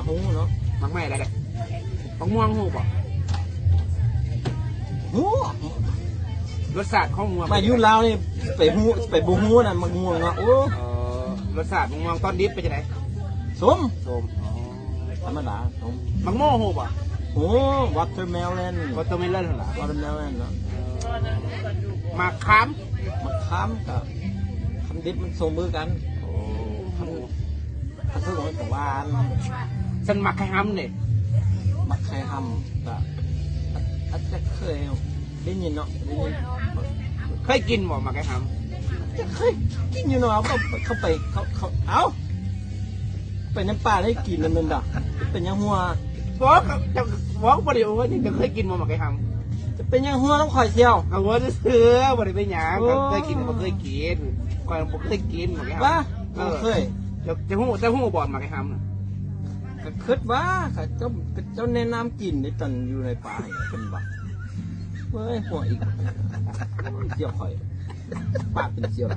หูเนาะมักไม่ได้มักม่วงหูบ่หูรสชาติของม่วงมายุ่ลาวนี่ไปบูหูน่ะมักม่วงเนาะโอ้รสชาติม่วงตอนดิบเป็นยังไงส้มธรรมดาส้มมักโม่หูบ่โอ้วอเตอร์เมลอนวอเตอร์เมลอนเหรอวอเตอร์เมลอนเนาะมาค้ำกับคำดิบมันส่งมือกันคำพูดของมันแต่ว่าฉันมักไข่ห้ำเนี่ยมักไข่ห้ำก็อาจจะเคยได้ยินเนาะได้ยินเคยกินบ่มักไข่ห้ำจะเคยกินอยู่เนาะเขาไปเขาเอ้าไปน้ำปลาได้กินแล้วมันด่ะเป็นยังหัวบอกบ่ได้ว่าจะเคยกินบ่มักไข่ห้ำจะเป็นยังหัวต้องคอยเซียวเอาว่าจะซื้อบ่ได้ไปหยังเคยกินบ่เคยกินก่อนบ่เคยกินมักไข่ห้ำเคยจะหูบ่มักไข่ห้ำน่ะก็คิดว่าเจ้าแนะนำกินในตอนอยู่ในป่าเป็นบักเฮ้ยหัวอีกเจียวข่อยปากเป็นเจียว